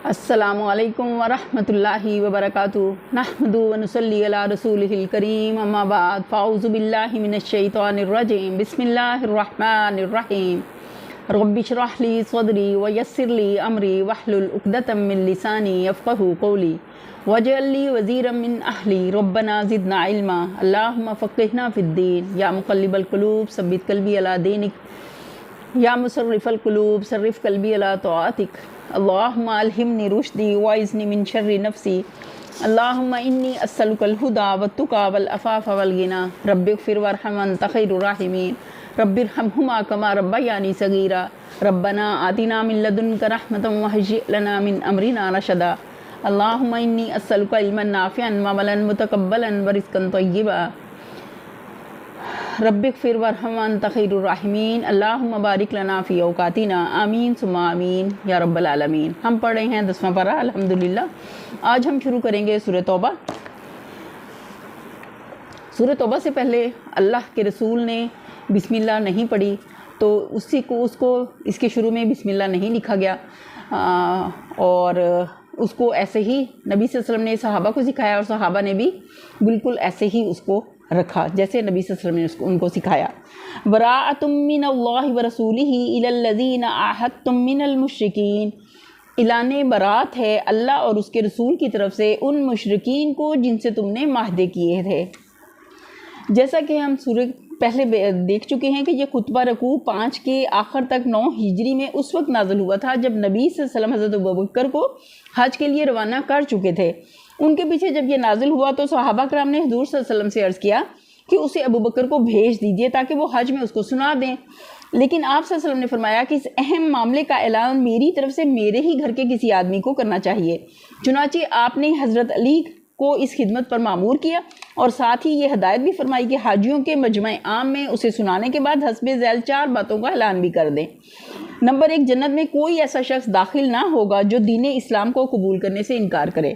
السلام علیکم ورحمۃ اللہ وبرکاتہ نحمدہ ونصلی علی رسولہ الکریم اما بعد فاعوذ باللہ من الشیطان الرجیم بسم اللہ الرحمن الرحیم رب اشرح لی صدری ویسر لی امری واحلل عقدۃ من لسانی یفقہوا قولی واجعل لی وزیرا من اہلی ربنا زدنا علما اللہم فقہنا فی الدین یا مقلب القلوب ثبت قلبی علی دینک یا مصرف القلوب صرف قلبی علی طاعتک اللہم الہمنی رشدی وعذنی من شر نفسی اللہم انی اسألک الہدی والتقی والعفاف والغنی رب اغفر وارحم انت خیر الراحمین رب ارحمہما کما ربیانی صغیرا ربنا آتنا من لدنک رحمتا وہیئ لنا من امرنا رشدا اللہم انی اسألک علما نافعا وعملا متقبلا ورزقا طیبا رب اغفر وارحم انت خیر الراحمین اللہم بارک لنا فی اوقاتنا آمین ثم آمین یا رب العالمین۔ ہم پڑھ رہے ہیں 10واں پارہ الحمدللہ۔ آج ہم شروع کریں گے سورہ توبہ۔ سورہ توبہ سے پہلے اللہ کے رسول نے بسم اللہ نہیں پڑھی تو اس کے شروع میں بسم اللہ نہیں لکھا گیا، اور اس کو ایسے ہی نبی صلی اللہ علیہ وسلم نے صحابہ کو سکھایا، اور صحابہ نے بھی بالکل ایسے ہی اس کو رکھا جیسے نبی صلی اللہ علیہ وسلم نے ان کو سکھایا۔ براءۃ من اللہ ورسولہ الی الذین عاہدتم من المشرکین، اعلان برات ہے اللہ اور اس کے رسول کی طرف سے ان مشرکین کو جن سے تم نے معاہدے کیے تھے۔ جیسا کہ ہم سورہ پہلے دیکھ چکے ہیں کہ یہ خطبہ رکوع 5 کے آخر تک 9 ہجری میں اس وقت نازل ہوا تھا جب نبی صلی اللہ علیہ وسلم حضرت ابوبکر کو حج کے لیے روانہ کر چکے تھے۔ ان کے پیچھے جب یہ نازل ہوا تو صحابہ کرام نے حضور صلی اللہ علیہ وسلم سے عرض کیا کہ اسے ابوبکر کو بھیج دیجیے تاکہ وہ حج میں اس کو سنا دیں، لیکن آپ صلی اللہ علیہ وسلم نے فرمایا کہ اس اہم معاملے کا اعلان میری طرف سے میرے ہی گھر کے کسی آدمی کو کرنا چاہیے۔ چنانچہ آپ نے حضرت علی کو اس خدمت پر مامور کیا، اور ساتھ ہی یہ ہدایت بھی فرمائی کہ حاجیوں کے مجمع عام میں اسے سنانے کے بعد حسب ذیل 4 باتوں کا اعلان بھی کر دیں۔ نمبر 1، جنت میں کوئی ایسا شخص داخل نہ ہوگا جو دین اسلام کو قبول کرنے سے انکار کرے۔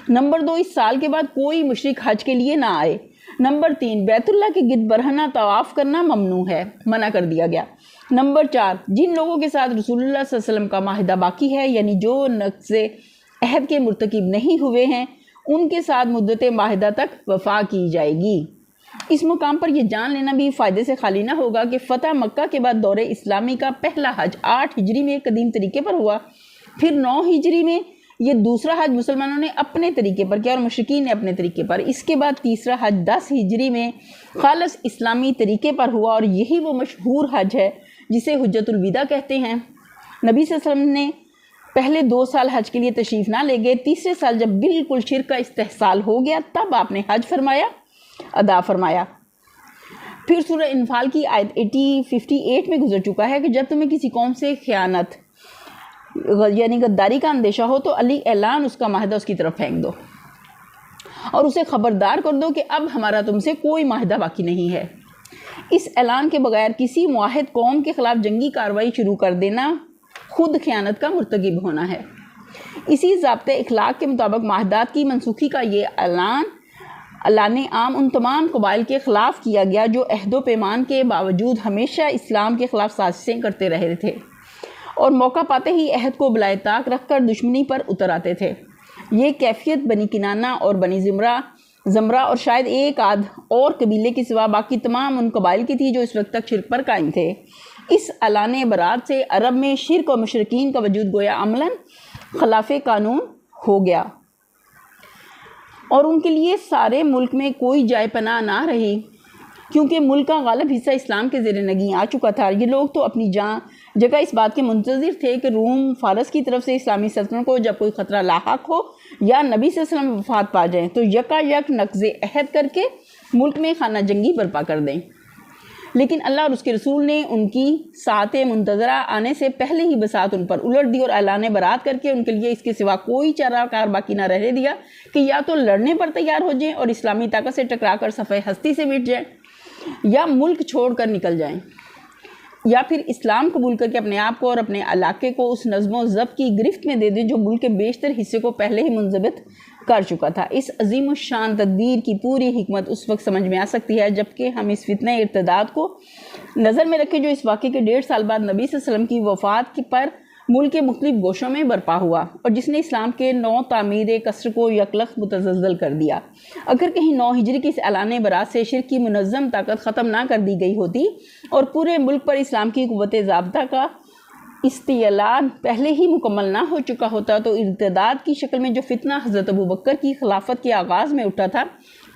نمبر 2، اس سال کے بعد کوئی مشرک حج کے لیے نہ آئے۔ نمبر 3، بیت اللہ کے گرد برہنہ طواف کرنا ممنوع ہے، منع کر دیا گیا۔ نمبر 4، جن لوگوں کے ساتھ رسول اللہ صلی اللہ علیہ وسلم کا معاہدہ باقی ہے، یعنی جو نقض عہد کے مرتکب نہیں ہوئے ہیں، ان کے ساتھ مدت معاہدہ تک وفا کی جائے گی۔ اس مقام پر یہ جان لینا بھی فائدے سے خالی نہ ہوگا کہ فتح مکہ کے بعد دور اسلامی کا پہلا حج 8 ہجری میں قدیم طریقے پر ہوا، پھر 9 ہجری میں یہ دوسرا حج مسلمانوں نے اپنے طریقے پر کیا اور مشرکین نے اپنے طریقے پر، اس کے بعد تیسرا حج 10 ہجری میں خالص اسلامی طریقے پر ہوا، اور یہی وہ مشہور حج ہے جسے حجۃ الوداع کہتے ہیں۔ نبی صلی اللہ علیہ وسلم نے پہلے 2 سال حج کے لیے تشریف نہ لے گئے، تیسرے سال جب بالکل شرک کا استحصال ہو گیا تب آپ نے حج ادا فرمایا۔ پھر سورہ انفال کی آیت 58 میں گزر چکا ہے کہ جب تمہیں کسی قوم سے خیانت یعنی غداری کا اندیشہ ہو تو علی اعلان اس کا معاہدہ اس کی طرف پھینک دو اور اسے خبردار کر دو کہ اب ہمارا تم سے کوئی معاہدہ باقی نہیں ہے۔ اس اعلان کے بغیر کسی معاہد قوم کے خلاف جنگی کارروائی شروع کر دینا خود خیانت کا مرتکب ہونا ہے۔ اسی ضابطۂ اخلاق کے مطابق معاہدات کی منسوخی کا یہ اعلان عام ان تمام قبائل کے خلاف کیا گیا جو عہد و پیمان کے باوجود ہمیشہ اسلام کے خلاف سازشیں کرتے رہے تھے اور موقع پاتے ہی عہد کو بالائے طاق رکھ کر دشمنی پر اتر آتے تھے۔ یہ کیفیت بنی کنانہ اور بنی زمرہ اور شاید ایک آدھ اور قبیلے کے سوا باقی تمام ان قبائل کی تھی جو اس وقت تک شرک پر قائم تھے۔ اس اعلان برات سے عرب میں شرک و مشرکین کا وجود گویا عملاً خلاف قانون ہو گیا، اور ان کے لیے سارے ملک میں کوئی جائے پناہ نہ رہی، کیونکہ ملک کا غالب حصہ اسلام کے زیر نگیں آ چکا تھا۔ یہ لوگ تو اپنی جگہ اس بات کے منتظر تھے کہ روم فارس کی طرف سے اسلامی سلطنت کو جب کوئی خطرہ لاحق ہو یا نبی صلی اللہ علیہ وسلم وفات پا جائیں تو یکا یک نقض عہد کر کے ملک میں خانہ جنگی برپا کر دیں، لیکن اللہ اور اس کے رسول نے ان کی ساعت منتظرہ آنے سے پہلے ہی بساط ان پر الٹ دی اور اعلان برات کر کے ان کے لیے اس کے سوا کوئی چارہ کار باقی نہ رہنے دیا کہ یا تو لڑنے پر تیار ہو جائیں اور اسلامی طاقت سے ٹکرا کر صفحہ ہستی سے مٹ جائیں، یا ملک چھوڑ کر نکل جائیں، یا پھر اسلام قبول کر کے اپنے آپ کو اور اپنے علاقے کو اس نظم و ضبط کی گرفت میں دے دیں جو ملک کے بیشتر حصے کو پہلے ہی منضبط کر چکا تھا۔ اس عظیم الشان تدبیر کی پوری حکمت اس وقت سمجھ میں آ سکتی ہے جبکہ ہم اس فتنہ ارتداد کو نظر میں رکھیں جو اس واقعے کے 1.5 سال بعد نبی صلی اللہ علیہ وسلم کی وفات پر ملک کے مختلف گوشوں میں برپا ہوا اور جس نے اسلام کے نو تعمیر کثر کو یکلخت متزلزل کر دیا۔ اگر کہیں 9 ہجری کی اس اعلان برات سے شرک کی منظم طاقت ختم نہ کر دی گئی ہوتی اور پورے ملک پر اسلام کی قوت ضابطہ کا استعلان پہلے ہی مکمل نہ ہو چکا ہوتا تو ارتداد کی شکل میں جو فتنہ حضرت ابوبکر کی خلافت کے آغاز میں اٹھا تھا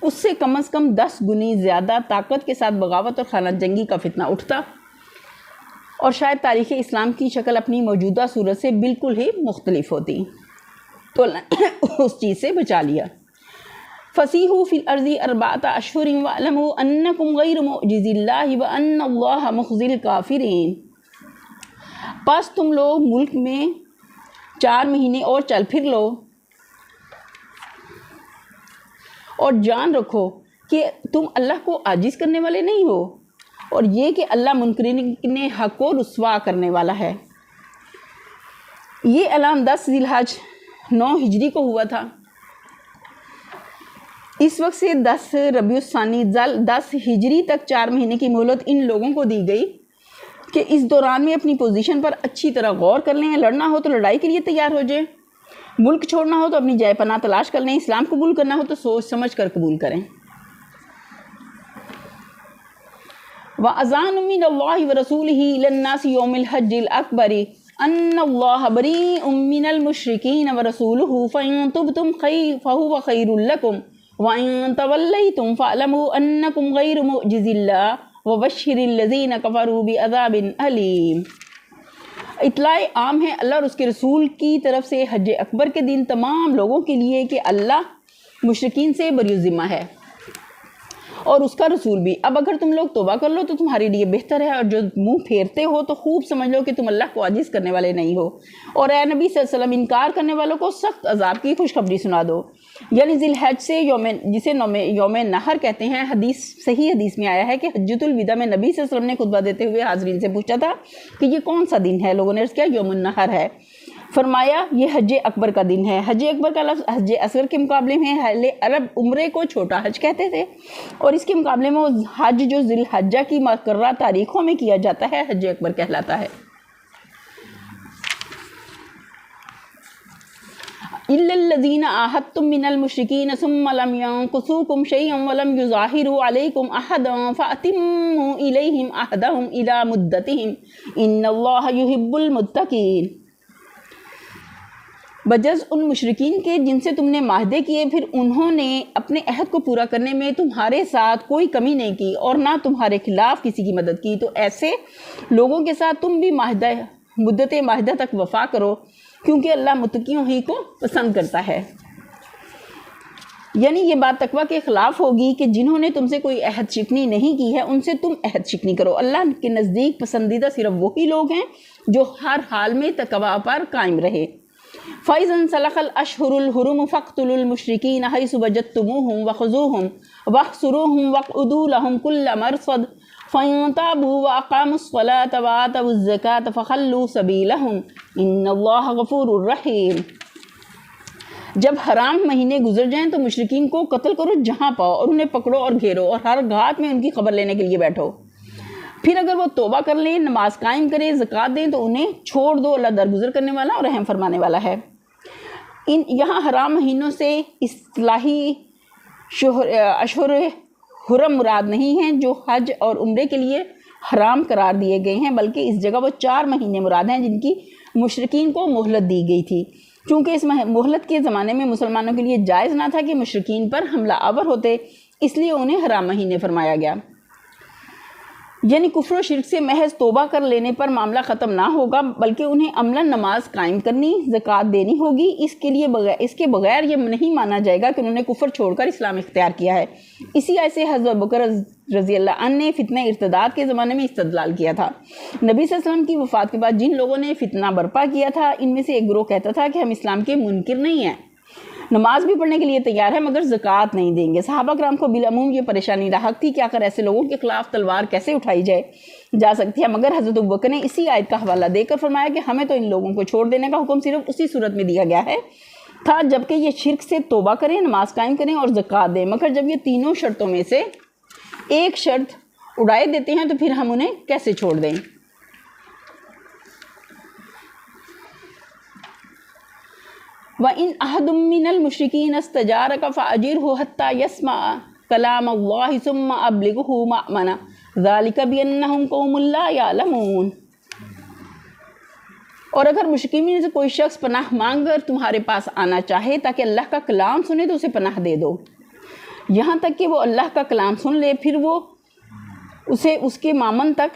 اس سے کم از کم 10 گنی زیادہ طاقت کے ساتھ بغاوت اور خانہ جنگی کا فتنہ اٹھتا اور شاید تاریخ اسلام کی شکل اپنی موجودہ صورت سے بالکل ہی مختلف ہوتی۔ تو اس چیز سے بچا لیا۔ فَسِیحُوا فِی الْأَرْضِ 4 أَشْهُرٍ وَاعْلَمُوا أَنَّکُمْ غَیْرُ مُعْجِزِی اللَّہِ وَأَنَّ اللَّهَ مُخْزِی الْکَافِرِینَ۔ پس تم لوگ ملک میں 4 مہینے اور چل پھر لو اور جان رکھو کہ تم اللہ کو عاجز کرنے والے نہیں ہو، اور یہ کہ اللہ منکرین حق کو رسوا کرنے والا ہے۔ یہ اعلان 10 ذی الحج 9 ہجری کو ہوا تھا۔ اس وقت سے 10 ربیع الثانی 10 ہجری تک 4 مہینے کی مہلت ان لوگوں کو دی گئی کہ اس دوران میں اپنی پوزیشن پر اچھی طرح غور کر لیں، لڑنا ہو تو لڑائی کے لیے تیار ہو جائیں، ملک چھوڑنا ہو تو اپنی جائے پناہ تلاش کر لیں، اسلام قبول کرنا ہو تو سوچ سمجھ کر قبول کریں۔ وَأَذَانٌ مِّنَ اللَّهِ وَرَسُولِهِ إِلَى النَّاسِ يَوْمَ الْحَجِّ الْأَكْبَرِ أَنَّ اللَّهَ بَرِيءٌ مِّنَ الْمُشْرِكِينَ وَرَسُولُهُ فَإِن تُبْتُمْ فَهُوَ خَيْرٌ لَّكُمْ وَإِن تَوَلَّيْتُمْ فَاعْلَمُوا أَنَّكُمْ غَيْرُ مُعْجِزِي اللَّهِ وَبَشِّرِ الَّذِينَ كَفَرُوا بِعَذَابٍ أَلِيمٍ۔ اطلاع عام ہے اللہ اور اس کے رسول کی طرف سے حج اکبر کے دن تمام لوگوں کے لیے کہ اللہ مشرکین سے بری ذمہ ہے اور اس کا رسول بھی۔ اب اگر تم لوگ توبہ کر لو تو تمہارے لیے بہتر ہے، اور جو منہ پھیرتے ہو تو خوب سمجھ لو کہ تم اللہ کو عاجز کرنے والے نہیں ہو، اور اے نبی صلی اللہ علیہ وسلم انکار کرنے والوں کو سخت عذاب کی خوشخبری سنا دو۔ یعنی ذی الحج سے جسے یوم نحر کہتے ہیں، صحیح حدیث میں آیا ہے کہ حجۃ الوداع میں نبی صلی اللہ علیہ وسلم نے خطبہ دیتے ہوئے حاضرین سے پوچھا تھا کہ یہ کون سا دن ہے؟ لوگوں نے عرض کیا یوم النحر ہے۔ فرمایا یہ حج اکبر کا دن ہے۔ حج اکبر کا لفظ حج اصغر کے مقابلے میں اہل عرب عمرے کو چھوٹا حج کہتے تھے، اور اس کے مقابلے میں وہ حج جو ذی الحجہ کی مقررہ تاریخوں میں کیا جاتا ہے حج اکبر کہلاتا ہے۔ إِلَّا الَّذِينَ عَاهَدتُّم مِّنَ الْمُشْرِكِينَ ثُمَّ لَمْ يَنقُصُوكُمْ شَيْئًا وَلَمْ يُظَاهِرُوا عَلَيْكُمْ أَحَدًا فَأَتِمُّوا إِلَيْهِمْ عَهْدَهُمْ إِلَى مُدَّتِهِمْ إِنَّ اللَّهَ يُحِبُّ الْمُتَّقِينَ۔ بجز ان مشرکین کے جن سے تم نے معاہدے کیے، پھر انہوں نے اپنے عہد کو پورا کرنے میں تمہارے ساتھ کوئی کمی نہیں کی اور نہ تمہارے خلاف کسی کی مدد کی، تو ایسے لوگوں کے ساتھ تم بھی مدت معاہدہ تک وفا کرو، کیونکہ اللہ متقیوں ہی کو پسند کرتا ہے۔ یعنی یہ بات تقویٰ کے خلاف ہوگی کہ جنہوں نے تم سے کوئی عہد شکنی نہیں کی ہے ان سے تم عہد شکنی کرو۔ اللہ کے نزدیک پسندیدہ صرف وہی لوگ ہیں جو ہر حال میں تقویٰ پر قائم رہے۔ فَإِذَا انْسَلَخَ الْأَشْهُرُ الْحُرُمُ فَاقْتُلُوا الْمُشْرِكِينَ حَيْثُ وَجَدتُّمُوهُمْ وَخُذُوهُمْ وَاحْصُرُوهُمْ وَاقْعُدُوا لَهُمْ كُلَّ مَرْصَدٍ فَإِن تَابُوا وَأَقَامُوا الصَّلَاةَ وَآتَوُا الزَّكَاةَ فَخَلُّوا سَبِيلَهُمْ إِنَّ اللَّهَ غَفُورٌ رَحِيمٌ۔ جب حرام مہینے گزر جائیں تو مشرکین کو قتل کرو جہاں پاؤ، اور انہیں پکڑو اور گھیرو، اور ہر گھاٹ میں ان کی خبر لینے کے لیے بیٹھو۔ پھر اگر وہ توبہ کر لیں، نماز قائم کریں، زکوٰۃ دیں تو انہیں چھوڑ دو، اللہ درگزر کرنے والا اور رحم فرمانے والا ہے۔ یہاں حرام مہینوں سے اصطلاحی اشہر حرم مراد نہیں ہیں جو حج اور عمرے کے لیے حرام قرار دیے گئے ہیں، بلکہ اس جگہ وہ 4 مہینے مراد ہیں جن کی مشرکین کو مہلت دی گئی تھی، چونکہ اس مہلت کے زمانے میں مسلمانوں کے لیے جائز نہ تھا کہ مشرکین پر حملہ آور ہوتے، اس لیے انہیں حرام مہینے فرمایا گیا۔ یعنی کفر و شرک سے محض توبہ کر لینے پر معاملہ ختم نہ ہوگا، بلکہ انہیں عملاً نماز قائم کرنی، زکوٰۃ دینی ہوگی۔ اس کے بغیر یہ نہیں مانا جائے گا کہ انہوں نے کفر چھوڑ کر اسلام اختیار کیا ہے۔ اسی آیت سے حضرت ابوبکر رضی اللہ عنہ نے فتنہ ارتداد کے زمانے میں استدلال کیا تھا۔ نبی صلی اللہ علیہ وسلم کی وفات کے بعد جن لوگوں نے فتنہ برپا کیا تھا، ان میں سے ایک گروہ کہتا تھا کہ ہم اسلام کے منکر نہیں ہیں، نماز بھی پڑھنے کے لیے تیار ہے مگر زکوٰۃ نہیں دیں گے۔ صحابہ کرام کو بالعموم یہ پریشانی لاحق تھی کہ آخر ایسے لوگوں کے خلاف تلوار کیسے اٹھائی جا سکتی ہے، مگر حضرت ابوبکر نے اسی آیت کا حوالہ دے کر فرمایا کہ ہمیں تو ان لوگوں کو چھوڑ دینے کا حکم صرف اسی صورت میں دیا گیا ہے تھا جبکہ یہ شرک سے توبہ کریں، نماز قائم کریں اور زکوٰۃ دیں، مگر جب یہ تینوں شرطوں میں سے ایک شرط اڑائے دیتے ہیں تو پھر ہم انہیں کیسے چھوڑ دیں۔ وَإِنْ أَحَدٌ مِّنَ الْمُشْرِكِينَ اسْتَجَارَكَ فَأَجِرْهُ حَتَّى يَسْمَعَ كَلَامَ اللَّهِ ثُمَّ أَبْلِغْهُ مَأْمَنَهُ ذَلِكَ بِأَنَّهُمْ قَوْمٌ لَا يَعْلَمُونَ۔ اور اگر مشرکین میں سے کوئی شخص پناہ مانگ کر تمہارے پاس آنا چاہے تاکہ اللہ کا کلام سنے تو اسے پناہ دے دو، یہاں تک کہ وہ اللہ کا کلام سن لے، پھر وہ اسے اس کے مامن تک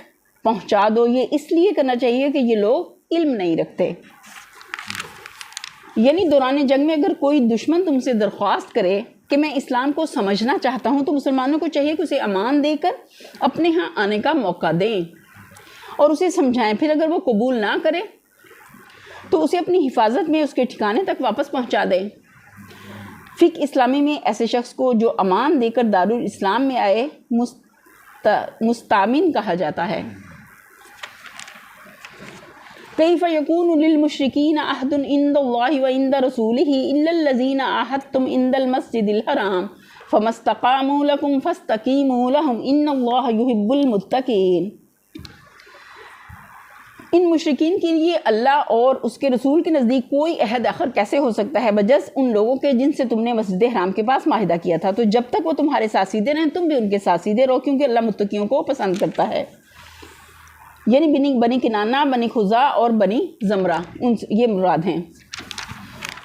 پہنچا دو۔ یہ اس لیے کرنا چاہیے کہ یہ لوگ علم نہیں رکھتے۔ یعنی دوران جنگ میں اگر کوئی دشمن تم سے درخواست کرے کہ میں اسلام کو سمجھنا چاہتا ہوں تو مسلمانوں کو چاہیے کہ اسے امان دے کر اپنے ہاں آنے کا موقع دیں اور اسے سمجھائیں۔ پھر اگر وہ قبول نہ کرے تو اسے اپنی حفاظت میں اس کے ٹھکانے تک واپس پہنچا دیں۔ فقہ اسلامی میں ایسے شخص کو جو امان دے کر دارالاسلام میں آئے مستامن کہا جاتا ہے۔ کیف یکون للمشرکین عہد عند اللہ وعند رسولہ الا الذین عاہدتم عند المسجد الحرام فما استقاموا لکم فاستقیموا لہم ان اللہ یحب المتقین۔ ان مشرکین کے لیے اللہ اور اس کے رسول کے نزدیک کوئی عہد آخر کیسے ہو سکتا ہے بجز ان لوگوں کے جن سے تم نے مسجد حرام کے پاس معاہدہ کیا تھا، تو جب تک وہ تمہارے ساتھ سیدھے رہیں تم بھی ان کے ساتھ سیدھے رہو، کیونکہ اللہ متقیوں کو پسند کرتا ہے۔ یعنی بنی کنانہ، بنی خزاع اور بنی زمرہ یہ مراد ہیں۔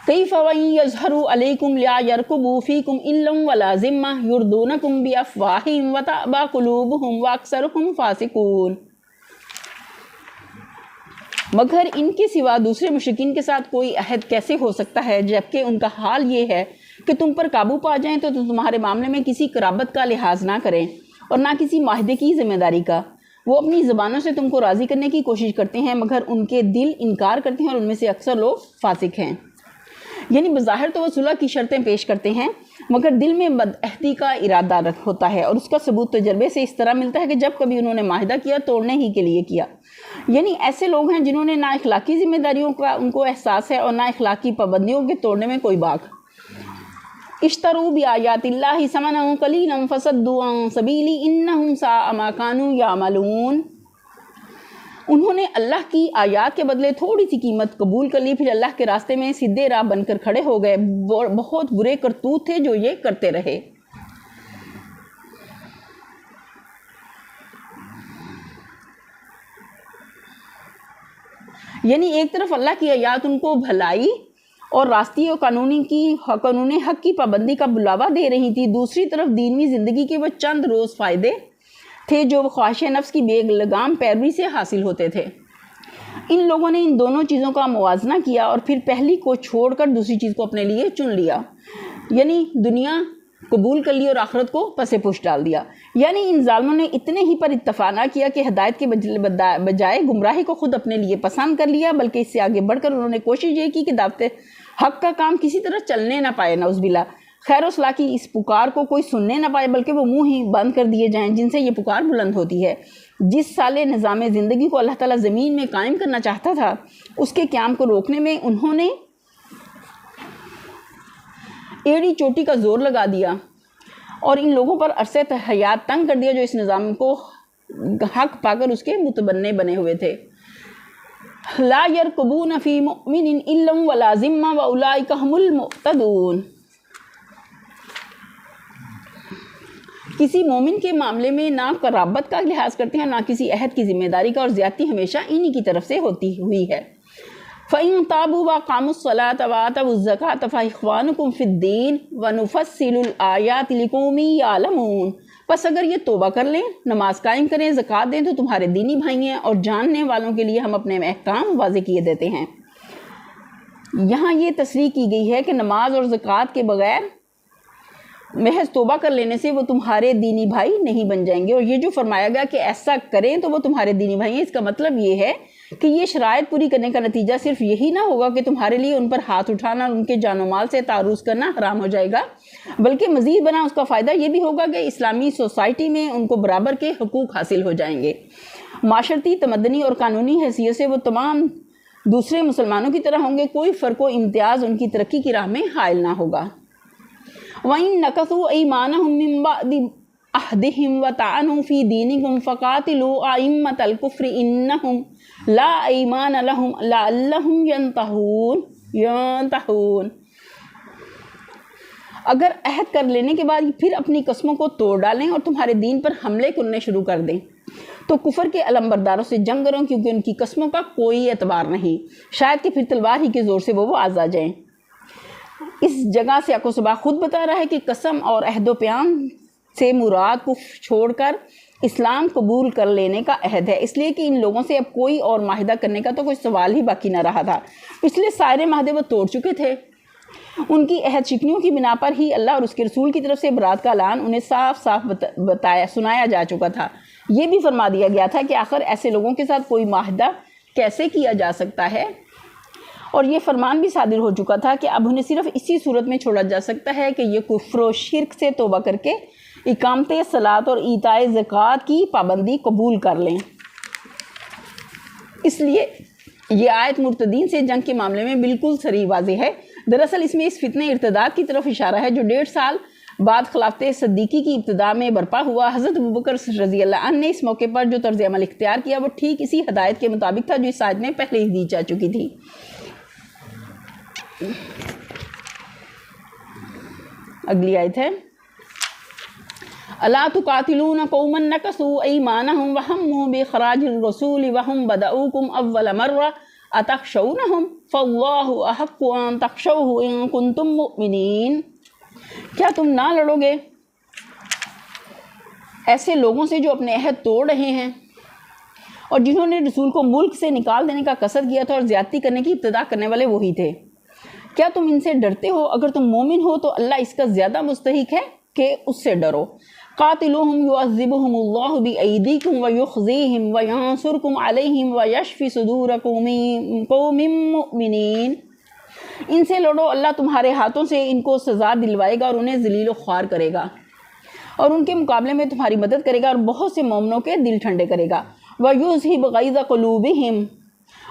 کیف وَإِن يَظْهَرُوا عَلَيْكُمْ لَا يَرْقُبُوا فِيكُمْ إِلًّا وَلَا ذِمَّةً يُرْضُونَكُمْ بِأَفْوَاهِهِمْ وَتَأْبَى قُلُوبُهُمْ وَأَكْثَرُهُمْ فَاسِقُونَ۔ مگر ان کے سوا دوسرے مشرکین کے ساتھ کوئی عہد کیسے ہو سکتا ہے، جبکہ ان کا حال یہ ہے کہ تم پر قابو پا جائیں تو تمہارے معاملے میں کسی قرابت کا لحاظ نہ کریں اور نہ کسی معاہدے کی ذمہ داری کا۔ وہ اپنی زبانوں سے تم کو راضی کرنے کی کوشش کرتے ہیں مگر ان کے دل انکار کرتے ہیں اور ان میں سے اکثر لوگ فاسق ہیں۔ یعنی بظاہر تو وہ صلح کی شرطیں پیش کرتے ہیں مگر دل میں بدعہدی کا ارادہ ہوتا ہے، اور اس کا ثبوت تجربے سے اس طرح ملتا ہے کہ جب کبھی انہوں نے معاہدہ کیا توڑنے ہی کے لیے کیا۔ یعنی ایسے لوگ ہیں جنہوں نے نہ اخلاقی ذمہ داریوں کا ان کو احساس ہے اور نہ اخلاقی پابندیوں کے توڑنے میں کوئی باک۔ اشتروا بآیات اللہ ثمنا قلیلا فصدوا عن سبیلہ انہم ساء ما کانوا یعملون۔ انہوں نے اللہ کی آیات کے بدلے تھوڑی سی قیمت قبول کر لی، پھر اللہ کے راستے میں سیدھے راہ بن کر کھڑے ہو گئے۔ بہت برے کرتوت تھے جو یہ کرتے رہے۔ یعنی ایک طرف اللہ کی آیات ان کو بھلائی اور راستی اور قانون حق کی پابندی کا بلاوا دے رہی تھی، دوسری طرف دینی زندگی کے وہ چند روز فائدے تھے جو خواہش نفس کی بے لگام پیروی سے حاصل ہوتے تھے۔ ان لوگوں نے ان دونوں چیزوں کا موازنہ کیا اور پھر پہلی کو چھوڑ کر دوسری چیز کو اپنے لیے چن لیا، یعنی دنیا قبول کر لی اور آخرت کو پس پش ڈال دیا۔ یعنی ان ظالموں نے اتنے ہی پر اتفاق نہ کیا کہ ہدایت کے بجائے گمراہی کو خود اپنے لیے پسند کر لیا، بلکہ اس سے آگے بڑھ کر انہوں نے کوشش یہ کی کہ دعوت حق کا کام کسی طرح چلنے نہ پائے، نعوذ باللہ، خیر و صلاح کی اس پکار کو کوئی سننے نہ پائے، بلکہ وہ منہ ہی بند کر دیے جائیں جن سے یہ پکار بلند ہوتی ہے۔ جس سالے نظام زندگی کو اللہ تعالیٰ زمین میں قائم کرنا چاہتا تھا اس کے قیام کو روکنے میں انہوں نے ایڑی چوٹی کا زور لگا دیا اور ان لوگوں پر عرصے حیات تنگ کر دیا جو اس نظام کو حق پا کر اس کے متبنے بنے ہوئے تھے۔ لا يرقبون فی مؤمن الا ولا ذمہ واولئک هم المعتدون۔ کسی مومن کے معاملے میں نہ قرابت کا لحاظ کرتے ہیں نہ کسی عہد کی ذمہ داری کا، اور زیادتی ہمیشہ انہی کی طرف سے ہوتی ہوئی ہے۔ فَإِن تَابُوا وَأَقَامُوا الصَّلَاةَ وَآتَوُا الزَّكَاةَ فَإِخْوَانُكُمْ فِي الدِّينِ وَنُفَصِّلُ الْآيَاتِ لِقَوْمٍ يَعْلَمُونَ۔ پس اگر یہ توبہ کر لیں، نماز قائم کریں، زکوٰۃ دیں تو تمہارے دینی بھائی ہیں، اور جاننے والوں کے لیے ہم اپنے احکام واضح کیے دیتے ہیں۔ یہاں یہ تصریح کی گئی ہے کہ نماز اور زکوٰۃ کے بغیر محض توبہ کر لینے سے وہ تمہارے دینی بھائی نہیں بن جائیں گے، اور یہ جو فرمایا گیا کہ ایسا کریں تو وہ تمہارے دینی بھائی ہیں، اس کا مطلب یہ ہے کہ یہ شرائط پوری کرنے کا نتیجہ صرف یہی نہ ہوگا کہ تمہارے لیے ان پر ہاتھ اٹھانا اور ان کے جان و مال سے تعرض کرنا حرام ہو جائے گا، بلکہ مزید بنا اس کا فائدہ یہ بھی ہوگا کہ اسلامی سوسائٹی میں ان کو برابر کے حقوق حاصل ہو جائیں گے۔ معاشرتی، تمدنی اور قانونی حیثیت سے وہ تمام دوسرے مسلمانوں کی طرح ہوں گے، کوئی فرق و امتیاز ان کی ترقی کی راہ میں حائل نہ ہوگا۔ وَإِن نَكَثُوا أَيْمَانَهُم مِّن بَعْدِ عَهْدِهِمْ وَطَعَنُوا فِي دِينِكُمْ فَقَاتِلُوا أَئِمَّةَ الْكُفْرِ إِنَّهُمْ لَا أَيْمَانَ لَهُمْ لَعَلَّهُمْ يَنْتَهُونَ۔ ينتهون۔ اگر عہد کر لینے کے بعد پھر اپنی قسموں کو توڑ ڈالیں اور تمہارے دین پر حملے کرنے شروع کر دیں تو کفر کے علمبرداروں سے جنگ کرو، کیونکہ ان کی قسموں کا کوئی اعتبار نہیں، شاید کہ پھر تلوار ہی کے زور سے وہ آز آ جائیں۔ اس جگہ سے عقو صبا خود بتا رہا ہے کہ قسم اور عہد و پیام سے مراد کفر چھوڑ کر اسلام قبول کر لینے کا عہد ہے، اس لیے کہ ان لوگوں سے اب کوئی اور معاہدہ کرنے کا تو کوئی سوال ہی باقی نہ رہا تھا۔ پچھلے سارے معاہدے وہ توڑ چکے تھے۔ ان کی عہد شکنیوں کی بنا پر ہی اللہ اور اس کے رسول کی طرف سے برات کا اعلان انہیں صاف صاف سنایا جا چکا تھا۔ یہ بھی فرما دیا گیا تھا کہ آخر ایسے لوگوں کے ساتھ کوئی معاہدہ کیسے کیا جا سکتا ہے، اور یہ فرمان بھی صادر ہو چکا تھا کہ اب انہیں صرف اسی صورت میں چھوڑا جا سکتا ہے کہ یہ کفر و شرک سے توبہ کر کے اقامت صلاۃ اور ایتاء زکوٰۃ کی پابندی قبول کر لیں۔ اس لیے یہ آیت مرتدین سے جنگ کے معاملے میں بالکل صریح واضح ہے۔ دراصل اس میں اس فتنہ ارتداد کی طرف اشارہ ہے جو 1.5 سال بعد خلافت صدیقی کی ابتدا میں برپا ہوا۔ حضرت ابوبکر رضی اللہ عنہ نے اس موقع پر جو طرز عمل اختیار کیا وہ ٹھیک اسی ہدایت کے مطابق تھا جو اس آیت میں پہلے ہی دی جا چکی تھی۔ اگلی آیت ہے الا تقاتلون قوما نکثوا ایمانهم وہموا باخراج الرسول وهم بدؤوکم اول مرہ اتخشونهم فاللہ احق ان تخشوہ ان کنتم مؤمنین۔ کیا تم نہ لڑو گے ایسے لوگوں سے جو اپنے عہد توڑ رہے ہیں اور جنہوں نے رسول کو ملک سے نکال دینے کا قصد کیا تھا اور زیادتی کرنے کی ابتدا کرنے والے وہی تھے؟ کیا تم ان سے ڈرتے ہو؟ اگر تم مومن ہو تو اللہ اس کا زیادہ مستحق ہے کہ اس سے ڈرو۔ قاتلوہم یعذبہم اللہ بایدیکم ویخزیہم وینصرکم علیہم ویشفی صدور قوم مؤمنین۔ ان سے لڑو، اللہ تمہارے ہاتھوں سے ان کو سزا دلوائے گا اور انہیں ذلیل و خوار کرے گا اور ان کے مقابلے میں تمہاری مدد کرے گا اور بہت سے مومنوں کے دل ٹھنڈے کرے گا۔ وَيُذْهِبْ غَيْظَ قُلُوبِهِمْ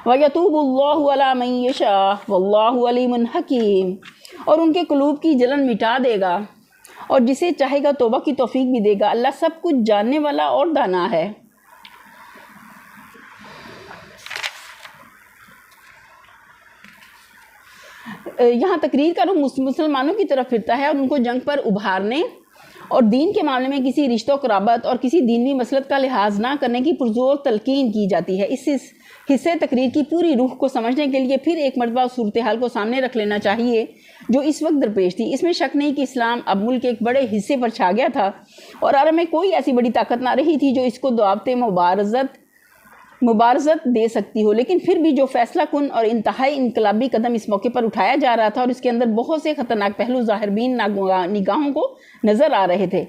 وَيَتُوبُ اللَّهُ عَلَىٰ مَن يَشَاءُ وَاللَّهُ عَلِيمٌ حَكِيمٌ۔ اور ان کے قلوب کی جلن مٹا دے گا اور جسے چاہے گا توبہ کی توفیق بھی دے گا، اللہ سب کچھ جاننے والا اور دانا ہے۔ یہاں تقریر کا رخ مسلمانوں کی طرف پھرتا ہے اور ان کو جنگ پر ابھارنے اور دین کے معاملے میں کسی رشتہ و قرابت اور کسی دینی مسلط کا لحاظ نہ کرنے کی پرزور تلقین کی جاتی ہے۔ اس حصے تقریر کی پوری روح کو سمجھنے کے لیے پھر ایک مرتبہ اس صورتحال کو سامنے رکھ لینا چاہیے جو اس وقت درپیش تھی۔ اس میں شک نہیں کہ اسلام اب ملک کے ایک بڑے حصے پر چھا گیا تھا اور عرب میں کوئی ایسی بڑی طاقت نہ رہی تھی جو اس کو ضوابط مبارزت دے سکتی ہو، لیکن پھر بھی جو فیصلہ کن اور انتہائی انقلابی قدم اس موقع پر اٹھایا جا رہا تھا اور اس کے اندر بہت سے خطرناک پہلو ظاہر بین نگاہوں کو نظر آ رہے تھے۔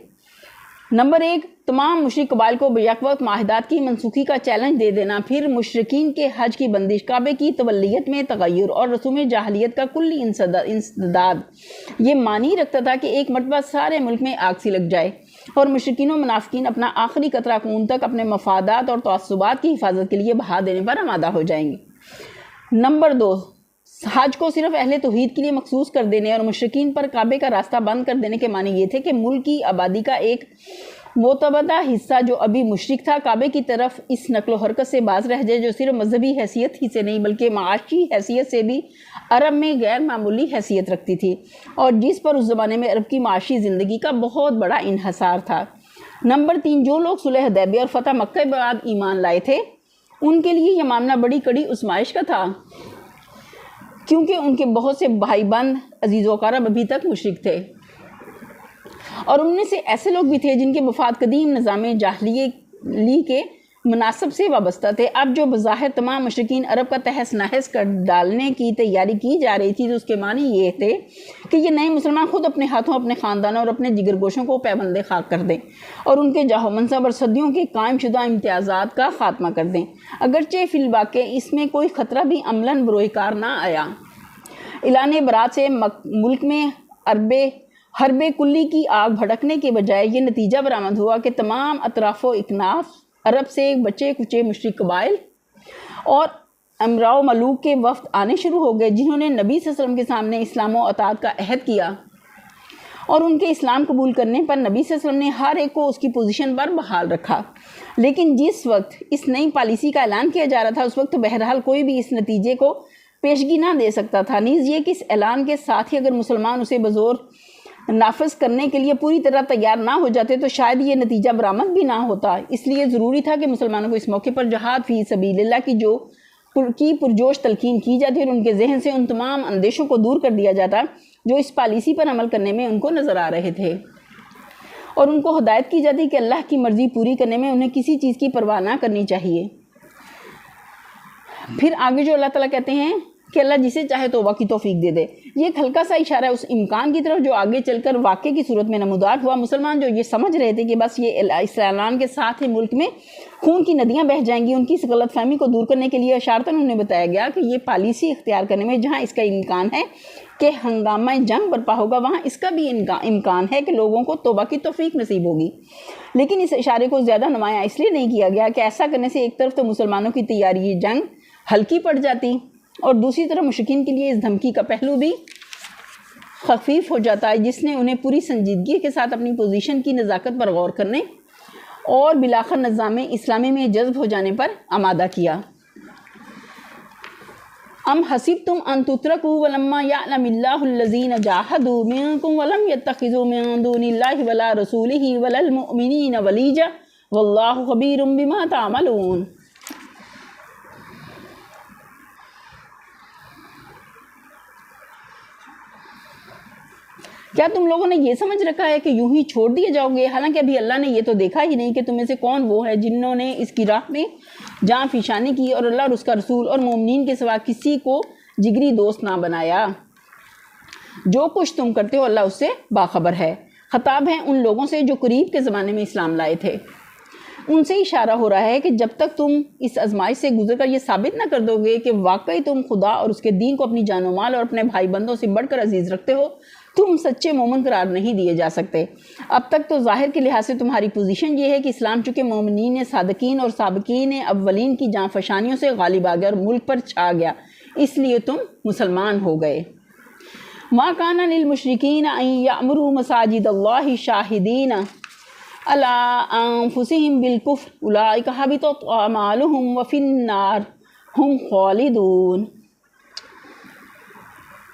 نمبر 1، تمام مشرک قبائل کو بیک وقت معاہدات کی منسوخی کا چیلنج دے دینا، پھر مشرکین کے حج کی بندش، کعبے کی تولیت میں تغیر اور رسوم جاہلیت کا کلی انسداد۔ یہ معنی رکھتا تھا کہ ایک مرتبہ سارے ملک میں آگ سی لگ جائے اور مشرکین و منافقین اپنا آخری قطرہ خون تک اپنے مفادات اور تعصبات کی حفاظت کے لیے بہا دینے پر آمادہ ہو جائیں گے۔ نمبر 2، حج کو صرف اہل توحید کے لیے مخصوص کر دینے اور مشرکین پر کعبے کا راستہ بند کر دینے کے معنی یہ تھے کہ ملک کی آبادی کا ایک معتبدہ حصہ جو ابھی مشرک تھا کعبے کی طرف اس نقل و حرکت سے باز رہ جائے جو صرف مذہبی حیثیت ہی سے نہیں بلکہ معاشی حیثیت سے بھی عرب میں غیر معمولی حیثیت رکھتی تھی اور جس پر اس زمانے میں عرب کی معاشی زندگی کا بہت بڑا انحصار تھا۔ نمبر 3، جو لوگ صلح حدیبیہ اور فتح مکہ کے بعد ایمان لائے تھے ان کے لیے یہ معاملہ بڑی کڑی آزمائش کا تھا، کیونکہ ان کے بہت سے بھائی بند عزیز و اقارب ابھی تک مشرک تھے اور ان میں سے ایسے لوگ بھی تھے جن کے مفاد قدیم نظام جاہلی کے مناسب سے وابستہ تھے۔ اب جو بظاہر تمام مشرکین عرب کا تہس نہس کر ڈالنے کی تیاری کی جا رہی تھی تو اس کے معنی یہ تھے کہ یہ نئے مسلمان خود اپنے ہاتھوں اپنے خاندانوں اور اپنے جگر گوشوں کو پیبند خاک کر دیں اور ان کے جاہ و منصب اور صدیوں کے قائم شدہ امتیازات کا خاتمہ کر دیں، اگرچہ فی الواقع اس میں کوئی خطرہ بھی عملاً بروئے کار نہ آیا۔ اعلان برات سے ملک میں حرب کلی کی آگ بھڑکنے کے بجائے یہ نتیجہ برآمد ہوا کہ تمام اطراف و اکناف عرب سے بچے کچے مشرک قبائل اور امراء و ملوک کے وفد آنے شروع ہو گئے جنہوں نے نبی صلی اللہ علیہ وسلم کے سامنے اسلام و اطاعت کا عہد کیا اور ان کے اسلام قبول کرنے پر نبی صلی اللہ علیہ وسلم نے ہر ایک کو اس کی پوزیشن پر بحال رکھا۔ لیکن جس وقت اس نئی پالیسی کا اعلان کیا جا رہا تھا اس وقت بہرحال کوئی بھی اس نتیجے کو پیشگی نہ دے سکتا تھا، نیز یہ کہ اس اعلان کے ساتھ ہی اگر مسلمان اسے بزور نافذ کرنے کے لیے پوری طرح تیار نہ ہو جاتے تو شاید یہ نتیجہ برآمد بھی نہ ہوتا۔ اس لیے ضروری تھا کہ مسلمانوں کو اس موقع پر جہاد فی سبیل اللہ کی پرجوش تلقین کی جاتی اور ان کے ذہن سے ان تمام اندیشوں کو دور کر دیا جاتا جو اس پالیسی پر عمل کرنے میں ان کو نظر آ رہے تھے، اور ان کو ہدایت کی جاتی کہ اللہ کی مرضی پوری کرنے میں انہیں کسی چیز کی پرواہ نہ کرنی چاہیے۔ پھر آگے جو اللہ تعالیٰ کہتے ہیں کہ اللہ جسے چاہے توبہ کی توفیق دے دے، یہ ایک ہلکا سا اشارہ ہے اس امکان کی طرف جو آگے چل کر واقعے کی صورت میں نمودار ہوا۔ مسلمان جو یہ سمجھ رہے تھے کہ بس یہ اس اعلان کے ساتھ ہی ملک میں خون کی ندیاں بہہ جائیں گی، ان کی اس غلط فہمی کو دور کرنے کے لیے اشارتاً انہیں بتایا گیا کہ یہ پالیسی اختیار کرنے میں جہاں اس کا امکان ہے کہ ہنگامہ جنگ برپا ہوگا، وہاں اس کا بھی امکان ہے کہ لوگوں کو توبہ کی توفیق نصیب ہوگی۔ لیکن اس اشارے کو زیادہ نمایاں اس لیے نہیں کیا گیا کہ ایسا کرنے سے ایک طرف تو مسلمانوں کی تیاری جنگ ہلکی پڑ جاتی اور دوسری طرف مشرکین کے لیے اس دھمکی کا پہلو بھی خفیف ہو جاتا ہے، جس نے انہیں پوری سنجیدگی کے ساتھ اپنی پوزیشن کی نزاکت پر غور کرنے اور بالآخر نظام اسلامی میں جذب ہو جانے پر آمادہ کیا۔ ام حسبتم ان تترکوا ولما یعلم اللہ الذین جاہدوا منکم ولم یتخذوا من دون اللہ ولا رسولہ ولا المؤمنین ولیجا واللہ خبیر بما تعملون۔ کیا تم لوگوں نے یہ سمجھ رکھا ہے کہ یوں ہی چھوڑ دیے جاؤ گے، حالانکہ ابھی اللہ نے یہ تو دیکھا ہی نہیں کہ تم میں سے کون وہ ہے جنہوں نے اس کی راہ میں جاں فشانی کی اور اللہ اور اس کا رسول اور مومنین کے سوا کسی کو جگری دوست نہ بنایا۔ جو کچھ تم کرتے ہو اللہ اس سے باخبر ہے۔ خطاب ہے ان لوگوں سے جو قریب کے زمانے میں اسلام لائے تھے، ان سے اشارہ ہو رہا ہے کہ جب تک تم اس آزمائش سے گزر کر یہ ثابت نہ کر دو گے کہ واقعی تم خدا اور اس کے دین کو اپنی جان و مال اور اپنے بھائی بندوں سے بڑھ کر عزیز رکھتے ہو، تم سچے مومن قرار نہیں دیے جا سکتے۔ اب تک تو ظاہر کے لحاظ سے تمہاری پوزیشن یہ ہے کہ اسلام چونکہ مومنین صادقین اور سابقین اولین کی جاں فشانیوں سے غالب آ گیا اور ملک پر چھا گیا، اس لیے تم مسلمان ہو گئے۔ مَا كَانَ لِلْمُشْرِكِينَ أَن يَعْمُرُوا مَسَاجِدَ اللَّهِ شَاهِدِينَ عَلَىٰ أَنفُسِهِمْ بِالْكُفْرِ أُولَٰئِكَ حَبِطَتْ أَعْمَالُهُمْ وَفِي النَّارِ هُمْ خَالِدُونَ۔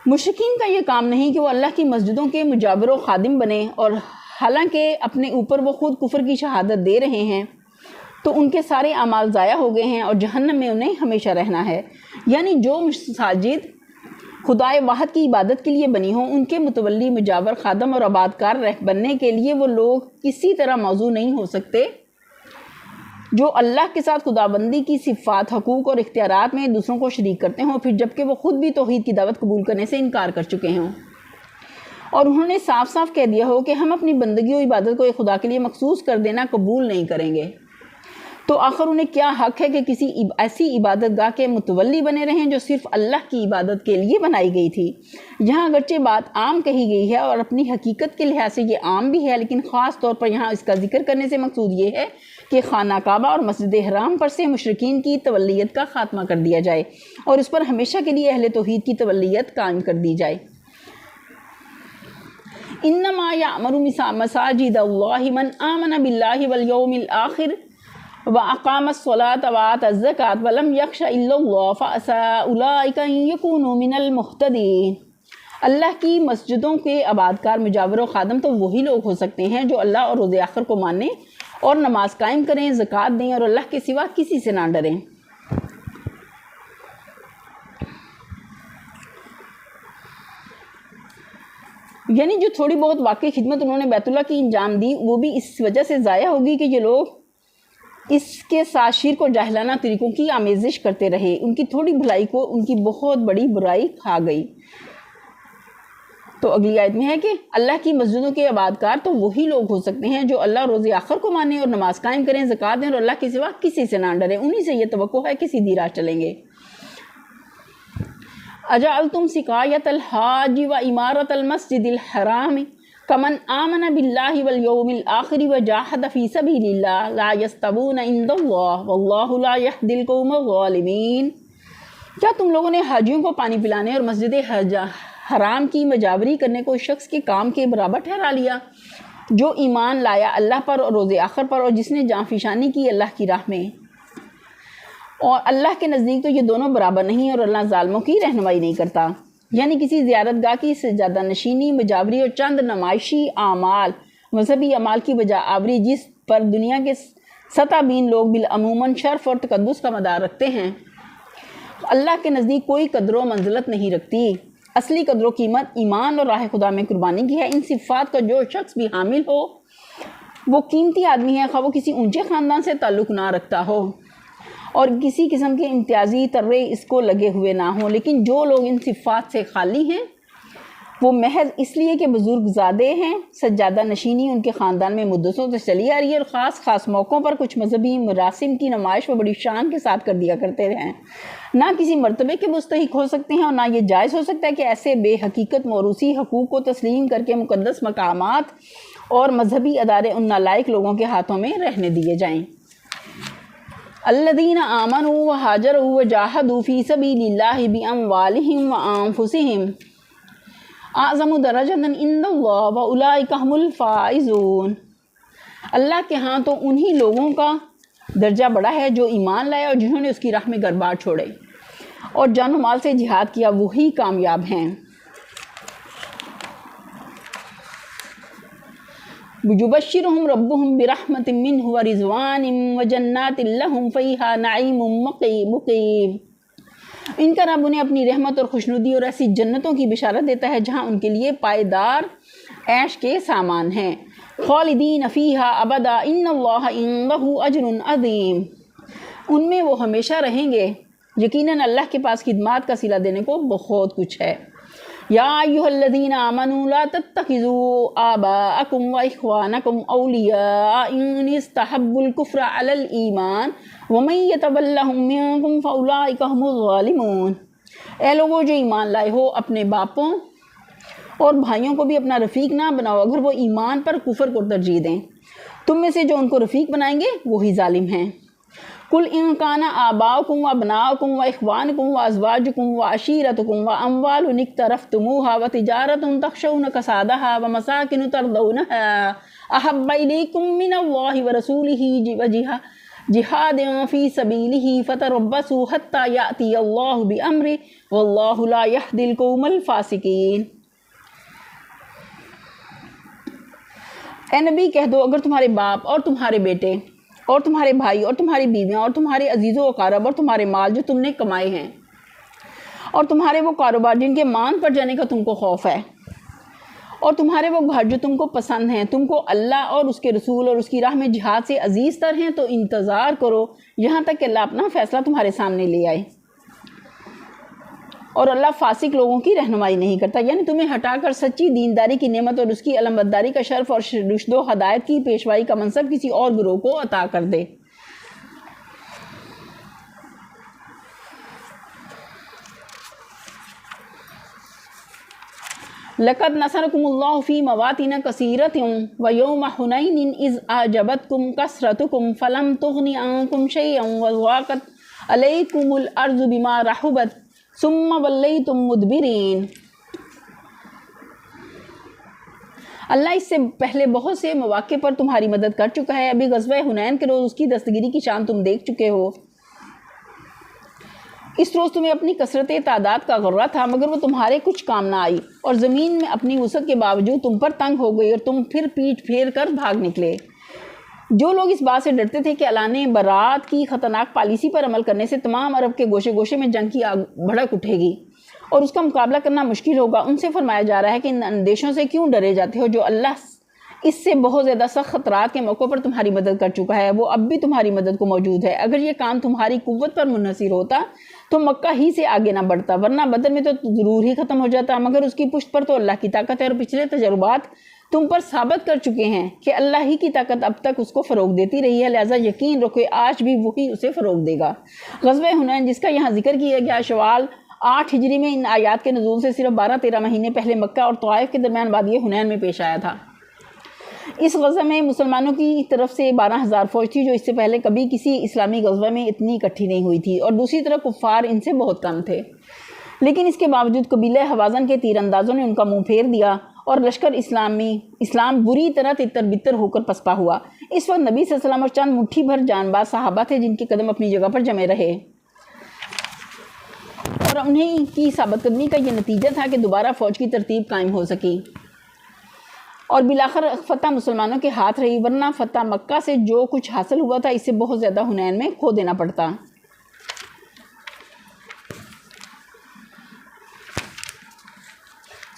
مشرکین کا یہ کام نہیں کہ وہ اللہ کی مسجدوں کے مجاور و خادم بنے، اور حالانکہ اپنے اوپر وہ خود کفر کی شہادت دے رہے ہیں تو ان کے سارے اعمال ضائع ہو گئے ہیں اور جہنم میں انہیں ہمیشہ رہنا ہے۔ یعنی جو مساجد خدائے واحد کی عبادت کے لیے بنی ہوں، ان کے متولی مجاور خادم اور آبادکار بننے کے لیے وہ لوگ کسی طرح موضوع نہیں ہو سکتے جو اللہ کے ساتھ خداوندی کی صفات، حقوق اور اختیارات میں دوسروں کو شریک کرتے ہوں، پھر جبکہ وہ خود بھی توحید کی دعوت قبول کرنے سے انکار کر چکے ہوں اور انہوں نے صاف صاف کہہ دیا ہو کہ ہم اپنی بندگی و عبادت کو ایک خدا کے لیے مخصوص کر دینا قبول نہیں کریں گے، تو آخر انہیں کیا حق ہے کہ کسی ایسی عبادت گاہ کے متولی بنے رہیں جو صرف اللہ کی عبادت کے لیے بنائی گئی تھی۔ یہاں اگرچہ بات عام کہی گئی ہے اور اپنی حقیقت کے لحاظ سے یہ عام بھی ہے، لیکن خاص طور پر یہاں اس کا ذکر کرنے سے مقصود یہ ہے کہ خانہ کعبہ اور مسجد حرام پر سے مشرکین کی تولیت کا خاتمہ کر دیا جائے اور اس پر ہمیشہ کے لیے اہل توحید کی تولیت قائم کر دی جائے۔ انما یعمر مساجد اللہ من آمن باللہ والیوم الآخر وَأَقَامَ الصَّلَاةَ وَآتَى الزَّكَاةَ وَلَمْ يَخْشَ إِلَّا اللَّهَ فَعَسَىٰ أُولَٰئِكَ أَن يَكُونُوا مِنَ الْمُهْتَدِينَ۔ اللہ کی مسجدوں کے آبادکار مجاور و خادم تو وہی لوگ ہو سکتے ہیں جو اللہ اور روز آخر کو مانیں اور نماز قائم کریں، زکوٰۃ دیں اور اللہ کے سوا کسی سے نہ ڈریں۔ یعنی جو تھوڑی بہت واقعی خدمت انہوں نے بیت اللہ کی انجام دی، وہ بھی اس وجہ سے ضائع ہوگی کہ یہ لوگ اس کے ساتھ شرک اور جاہلانہ طریقوں کی آمیزش کرتے رہے۔ ان کی تھوڑی بھلائی کو ان کی بہت بڑی برائی کھا گئی۔ تو اگلی آیت میں ہے کہ اللہ کی مسجدوں کے آبادکار تو وہی لوگ ہو سکتے ہیں جو اللہ روز آخر کو مانیں اور نماز قائم کریں، زکوٰۃ دیں اور اللہ کے سوا کسی سے نہ ڈریں۔ انہی سے یہ توقع ہے کہ سیدھی راہ چلیں گے۔ اجعلتم سقایۃ الحاج و امارۃ المسجد الحرام کمن آمن باللہ والیوم الآخر وجاہد فی سبیل اللہ لا یستوون عند اللہ واللہ لا یہدی القوم الظالمین۔ کیا تم لوگوں نے حاجیوں کو پانی پلانے اور مسجد حرام کی مجاوری کرنے کو اس شخص کے کام کے برابر ٹھہرا لیا جو ایمان لایا اللہ پر اور روز آخر پر اور جس نے جاں فشانی کی اللہ کی راہ میں، اور اللہ کے نزدیک تو یہ دونوں برابر نہیں، اور اللہ ظالموں کی رہنمائی نہیں کرتا۔ یعنی کسی زیارت گاہ کی سجادہ نشینی، مجاوری اور چند نمائشی اعمال، مذہبی اعمال کی بجا آوری جس پر دنیا کے سطح بین لوگ بالعموماً شرف اور تقدس کا مدار رکھتے ہیں، اللہ کے نزدیک کوئی قدر و منزلت نہیں رکھتی۔ اصلی قدر و قیمت ایمان اور راہ خدا میں قربانی کی ہے۔ ان صفات کا جو شخص بھی حامل ہو وہ قیمتی آدمی ہے، خواہ وہ کسی اونچے خاندان سے تعلق نہ رکھتا ہو اور کسی قسم کے امتیازی ترے اس کو لگے ہوئے نہ ہوں، لیکن جو لوگ ان صفات سے خالی ہیں وہ محض اس لیے کہ بزرگ زادے ہیں، سجادہ نشینی ان کے خاندان میں مدتوں سے چلی آ رہی ہے، اور خاص موقعوں پر کچھ مذہبی مراسم کی نمائش وہ بڑی شان کے ساتھ کر دیا کرتے ہیں، نہ کسی مرتبے کے مستحق ہو سکتے ہیں، اور نہ یہ جائز ہو سکتا ہے کہ ایسے بے حقیقت موروثی حقوق کو تسلیم کر کے مقدس مقامات اور مذہبی ادارے ان نالائق لوگوں کے ہاتھوں میں رہنے دیے جائیں۔ الذین آمنوا وہاجروا وجاہدوا فی سبیل اللہ باموالہم وانفسہم اعظم درجۃ عند اللہ واولئک ھم الفائزون۔ اللہ کے ہاں تو انہی لوگوں کا درجہ بڑا ہے جو ایمان لائے اور جنہوں نے اس کی راہ میں گھر بار چھوڑے اور جان و مال سے جہاد کیا، وہی کامیاب ہیں۔ یبشرہم ربہم برحمت منہ ورضوان وجنات لہم فیہا نعیم مقیم۔ ان کا رب انہیں اپنی رحمت اور خوشنودی اور ایسی جنتوں کی بشارت دیتا ہے جہاں ان کے لیے پائیدار عیش کے سامان ہیں۔ خالدین فیہا ابدا ان اللہ عندہ اجر عظیم۔ ان میں وہ ہمیشہ رہیں گے، یقیناً اللہ کے پاس خدمات کا صلہ دینے کو بہت کچھ ہے۔ یا ایھا الذین آمنوا لا تتخذوا آباءکم واخوانکم اولیاء ان استحبوا الکفر علی الایمان ومن یتولہم منکم فاولئک ھم الظالمون۔ اے لوگو جو ایمان لائے ہو، اپنے باپوں اور بھائیوں کو بھی اپنا رفیق نہ بناؤ اگر وہ ایمان پر کفر کو ترجیح دیں، تم میں سے جو ان کو رفیق بنائیں گے وہی ظالم ہیں۔ قل ان کان آباؤکم وابناؤکم واخوانکم وازواجکم وعشیرتکم واموال اقترفتموها وتجارۃ تخشون کسادها ومساکن ترضونها احب الیکم من اللہ ورسولہ جہاد فی سبیلہ فتربصوا حتی یأتی اللہ بامرہ واللہ لا یہدی القوم الفاسقین۔ اے نبی کہہ دو، اگر تمہارے باپ اور تمہارے بیٹے اور تمہارے بھائی اور تمہاری بیویاں اور تمہارے عزیز و اقارب اور تمہارے مال جو تم نے کمائے ہیں اور تمہارے وہ کاروبار جن کے مان پر جانے کا تم کو خوف ہے اور تمہارے وہ گھر جو تم کو پسند ہیں، تم کو اللہ اور اس کے رسول اور اس کی راہ میں جہاد سے عزیز تر ہیں، تو انتظار کرو یہاں تک کہ اللہ اپنا فیصلہ تمہارے سامنے لے آئے، اور اللہ فاسق لوگوں کی رہنمائی نہیں کرتا، یعنی تمہیں ہٹا کر سچی دینداری کی نعمت اور اس کی علمبرداری کا شرف اور رشد و ہدایت کی پیشوائی کا منصب کسی اور گروہ کو عطا کر دے۔ لَقَدْ نَصَرَكُمُ اللَّهُ فِي مَوَاطِنَ كَثِيرَةٍ وَيَوْمَ حُنَيْنٍ إِذْ أَعْجَبَتْكُمْ كَثْرَتُكُمْ فَلَمْ تُغْنِ عَنكُمْ شَيْئًا وَضَاقَتْ عَلَيْكُمُ الْأَرْضُ بِمَا رَحُبَتْ ثُمَّ وَلَّيْتُمْ مُدْبِرِينَ۔ اللہ اس سے پہلے بہت سے مواقع پر تمہاری مدد کر چکا ہے، ابھی غزوہ حنین کے روز اس کی دستگیری کی شان تم دیکھ چکے ہو۔ اس روز تمہیں اپنی کثرت تعداد کا غرہ تھا، مگر وہ تمہارے کچھ کام نہ آئی، اور زمین میں اپنی وسعت کے باوجود تم پر تنگ ہو گئی اور تم پھر پیٹ پھیر کر بھاگ نکلے۔ جو لوگ اس بات سے ڈرتے تھے کہ اعلان برات کی خطرناک پالیسی پر عمل کرنے سے تمام عرب کے گوشے گوشے میں جنگ کی آگ بھڑک اٹھے گی اور اس کا مقابلہ کرنا مشکل ہوگا، ان سے فرمایا جا رہا ہے کہ ان اندیشوں سے کیوں ڈرے جاتے ہو جو اللہ اس سے بہت زیادہ سخت خطرات کے موقع پر تمہاری مدد کر چکا ہے، وہ اب بھی تمہاری مدد کو موجود ہے۔ اگر یہ کام تمہاری قوت پر منحصر ہوتا تو مکہ ہی سے آگے نہ بڑھتا، ورنہ بدر میں تو ضرور ہی ختم ہو جاتا، مگر اس کی پشت پر تو اللہ کی طاقت ہے، اور پچھلے تجربات تم پر ثابت کر چکے ہیں کہ اللہ ہی کی طاقت اب تک اس کو فروغ دیتی رہی ہے، لہٰذا یقین رکھو آج بھی وہی اسے فروغ دے گا۔ غزوہ حنین جس کا یہاں ذکر کیا گیا شوال 8 ہجری میں ان آیات کے نزول سے صرف 12-13 مہینے پہلے مکہ اور طائف کے درمیان وادی حنین میں پیش آیا تھا۔ اس غزوہ میں مسلمانوں کی طرف سے 12,000 فوج تھی، جو اس سے پہلے کبھی کسی اسلامی غزوہ میں اتنی اکٹھی نہیں ہوئی تھی، اور دوسری طرف کفار ان سے بہت کم تھے، لیکن اس کے باوجود قبیلہ حوازن کے تیر اندازوں نے ان کا منہ پھیر دیا اور لشکر اسلام بری طرح تتر بتر ہو کر پسپا ہوا۔ اس وقت نبی صلی اللہ علیہ وسلم اور چند مٹھی بھر جان باز صحابہ تھے جن کے قدم اپنی جگہ پر جمے رہے، اور انہیں کی ثابت قدمی کا یہ نتیجہ تھا کہ دوبارہ فوج کی ترتیب قائم ہو سکی اور بالآخر فتح مسلمانوں کے ہاتھ رہی، ورنہ فتح مکہ سے جو کچھ حاصل ہوا تھا اس سے بہت زیادہ حنین میں کھو دینا پڑتا۔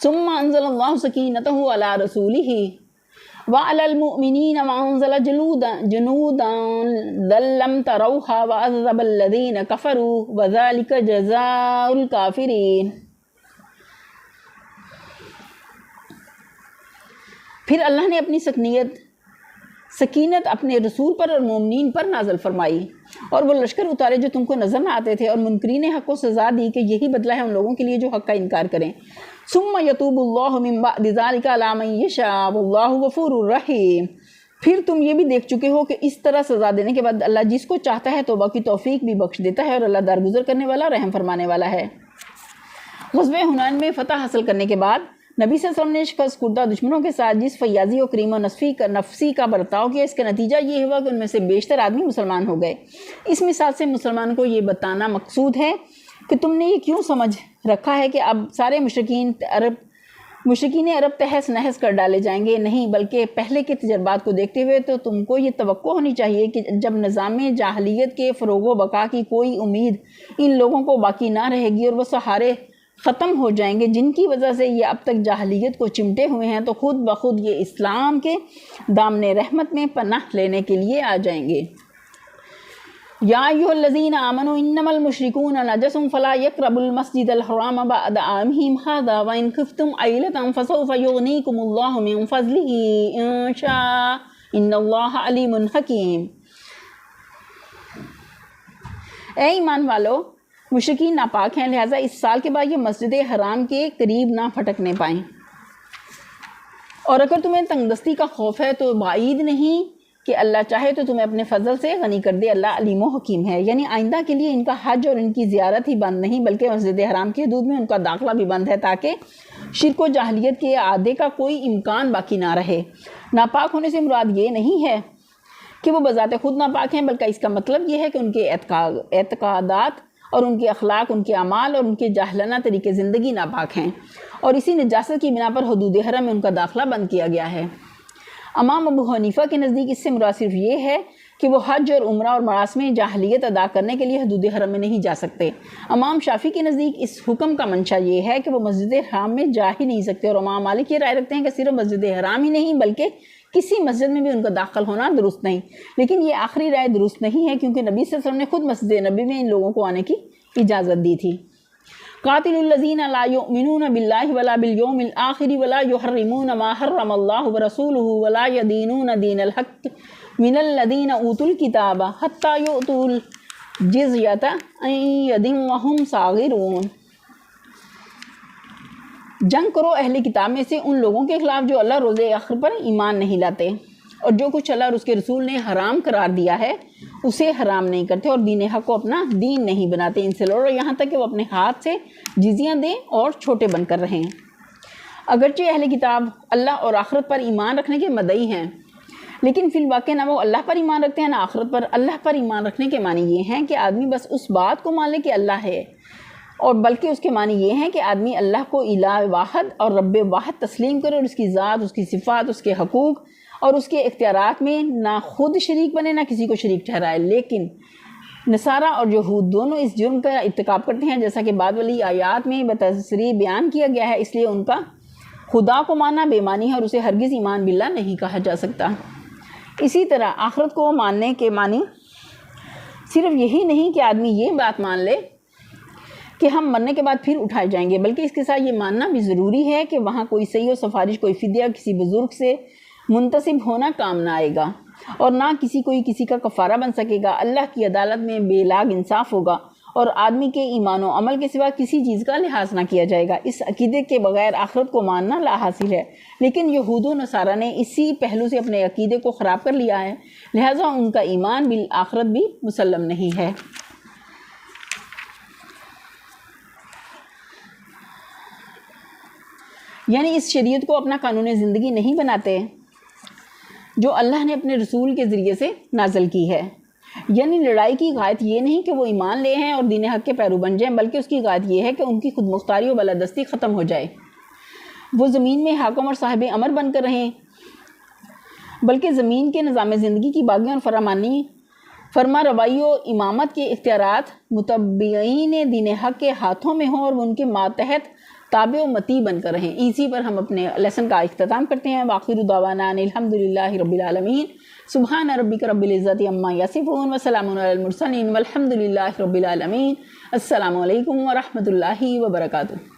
ثم انزل اللہ سکینتہ علی رسولہ وعلی المؤمنین وانزل جنودا لم تروها وعذب الذین کفروا وذلک جزاء الکافرین۔ پھر اللہ نے اپنی سکینت اپنے رسول پر اور مومنین پر نازل فرمائی اور وہ لشکر اتارے جو تم کو نظر نہ آتے تھے، اور منکرین حق کو سزا دی کہ یہی بدلہ ہے ان لوگوں کے لیے جو حق کا انکار کریں۔ ثم یتوب اللہ من بعد ذلک علی من یشاء واللہ غفور رحیم۔ پھر تم یہ بھی دیکھ چکے ہو کہ اس طرح سزا دینے کے بعد اللہ جس کو چاہتا ہے توبہ کی توفیق بھی بخش دیتا ہے، اور اللہ درگزر کرنے والا رحم فرمانے والا ہے۔ غزوہ حنین میں فتح حاصل کرنے کے بعد نبی صلی اللہ علیہ وسلم نے شکست خوردہ دشمنوں کے ساتھ جس فیاضی و کریم و نفسی کا برتاؤ کیا، اس کا نتیجہ یہ ہوا کہ ان میں سے بیشتر آدمی مسلمان ہو گئے۔ اس مثال سے مسلمان کو یہ بتانا مقصود ہے کہ تم نے یہ کیوں سمجھ رکھا ہے کہ اب سارے مشرکین عرب تہس نہس کر ڈالے جائیں گے، نہیں، بلکہ پہلے کے تجربات کو دیکھتے ہوئے تو تم کو یہ توقع ہونی چاہیے کہ جب نظام جاہلیت کے فروغ و بقا کی کوئی امید ان لوگوں کو باقی نہ رہے گی اور وہ سہارے ختم ہو جائیں گے جن کی وجہ سے یہ اب تک جاہلیت کو چمٹے ہوئے ہیں، تو خود بخود یہ اسلام کے دامن رحمت میں پناہ لینے کے لیے آ جائیں گے۔ یا ایھا الذین آمنوا انما المشرکون نجس فلا یقربوا المسجد الحرام بعد عامهم ھذا وان خفتم عیلۃ فسوف یغنیکم اللہ من فضلہ ان شاء ان اللہ علیم حکیم۔ اے ایمان والو، مشرکین ناپاک ہیں، لہٰذا اس سال کے بعد یہ مسجد حرام کے قریب نہ پھٹکنے پائیں، اور اگر تمہیں تنگ دستی کا خوف ہے تو بعید نہیں کہ اللہ چاہے تو تمہیں اپنے فضل سے غنی کر دے، اللہ علیم و حکیم ہے۔ یعنی آئندہ کے لیے ان کا حج اور ان کی زیارت ہی بند نہیں بلکہ مسجد حرام کی حدود میں ان کا داخلہ بھی بند ہے، تاکہ شرک و جاہلیت کے عادے کا کوئی امکان باقی نہ رہے۔ ناپاک ہونے سے مراد یہ نہیں ہے کہ وہ بذات خود ناپاک ہیں، بلکہ اس کا مطلب یہ ہے کہ ان کے اعتقادات اور ان کے اخلاق، ان کے اعمال اور ان کے جاہلانہ طریقے زندگی ناپاک ہیں، اور اسی نجاست کی بنا پر حدود حرم میں ان کا داخلہ بند کیا گیا ہے۔ امام ابو حنیفہ کے نزدیک اس سے مراد صرف یہ ہے کہ وہ حج اور عمرہ اور مراسم جاہلیت ادا کرنے کے لیے حدود حرم میں نہیں جا سکتے۔ امام شافعی کے نزدیک اس حکم کا منشا یہ ہے کہ وہ مسجد حرام میں جا ہی نہیں سکتے، اور امام مالک یہ رائے رکھتے ہیں کہ صرف مسجد حرام ہی نہیں بلکہ کسی مسجد میں بھی ان کا داخل ہونا درست نہیں۔ لیکن یہ آخری رائے درست نہیں ہے، کیونکہ نبی صلی اللہ علیہ وسلم نے خود مسجد نبی میں ان لوگوں کو آنے کی اجازت دی تھی۔ قاتل الذین لا یؤمنون باللہ ولا بالیوم الآخر ولا یحرمون ما حرم اللہ ورسولہ ولا یدینون دین الحق من الذین اوتوا الکتاب حتی یؤتوا الجزیۃ عن ید وہم صاغرون۔ جنگ کرو اہل کتاب میں سے ان لوگوں کے خلاف جو اللہ روز آخر پر ایمان نہیں لاتے، اور جو کچھ اللہ اور اس کے رسول نے حرام قرار دیا ہے اسے حرام نہیں کرتے، اور دین حق کو اپنا دین نہیں بناتے۔ ان سے لڑو یہاں تک کہ وہ اپنے ہاتھ سے جزیاں دیں اور چھوٹے بن کر رہیں۔ اگرچہ اہل کتاب اللہ اور آخرت پر ایمان رکھنے کے مدعی ہیں، لیکن فی الواقع نہ وہ اللہ پر ایمان رکھتے ہیں نہ آخرت پر۔ اللہ پر ایمان رکھنے کے معنی یہ ہیں کہ آدمی بس اس بات کو مان لے کہ اللہ ہے، اور بلکہ اس کے معنی یہ ہیں کہ آدمی اللہ کو الہ واحد اور رب واحد تسلیم کرے، اور اس کی ذات، اس کی صفات، اس کے حقوق اور اس کے اختیارات میں نہ خود شریک بنے نہ کسی کو شریک ٹھہرائے۔ لیکن نصارہ اور یہود دونوں اس جرم کا ارتکاب کرتے ہیں، جیسا کہ بعد والی آیات میں بتصریح بیان کیا گیا ہے، اس لیے ان کا خدا کو ماننا بے معنی ہے اور اسے ہرگز ایمان باللہ نہیں کہا جا سکتا۔ اسی طرح آخرت کو ماننے کے معنی صرف یہی نہیں کہ آدمی یہ بات مان لے کہ ہم مرنے کے بعد پھر اٹھائے جائیں گے، بلکہ اس کے ساتھ یہ ماننا بھی ضروری ہے کہ وہاں کوئی صحیح و سفارش، کوئی فدیہ کسی بزرگ سے منتسب ہونا کام نہ آئے گا، اور نہ کوئی کسی کا کفارہ بن سکے گا۔ اللہ کی عدالت میں بے لاگ انصاف ہوگا، اور آدمی کے ایمان و عمل کے سوا کسی چیز کا لحاظ نہ کیا جائے گا۔ اس عقیدے کے بغیر آخرت کو ماننا لا حاصل ہے، لیکن یہود و نصارہ نے اسی پہلو سے اپنے عقیدے کو خراب کر لیا ہے، لہٰذا ان کا ایمان بالآخرت بھی مسلم نہیں ہے۔ یعنی اس شریعت کو اپنا قانون زندگی نہیں بناتے جو اللہ نے اپنے رسول کے ذریعے سے نازل کی ہے۔ یعنی لڑائی کی غایت یہ نہیں کہ وہ ایمان لے ہیں اور دین حق کے پیرو بن جائیں، بلکہ اس کی غایت یہ ہے کہ ان کی خود مختاری و بالادستی ختم ہو جائے، وہ زمین میں حاکم اور صاحب امر بن کر رہیں، بلکہ زمین کے نظام زندگی کی باغیوں اور فرما روائی و امامت کے اختیارات متبعین دین حق کے ہاتھوں میں ہوں اور وہ ان کے ماتحت تابع و مطیع بن کر رہیں۔ اسی پر ہم اپنے لیسن کا اختتام کرتے ہیں۔ وآخر دعوانا ان الحمدللہ رب العالمین، سبحان ربک رب العزت عما یصفون وسلام علی المرسلین والحمدللہ رب العالمین۔ السلام علیکم ورحمۃ اللہ وبرکاتہ۔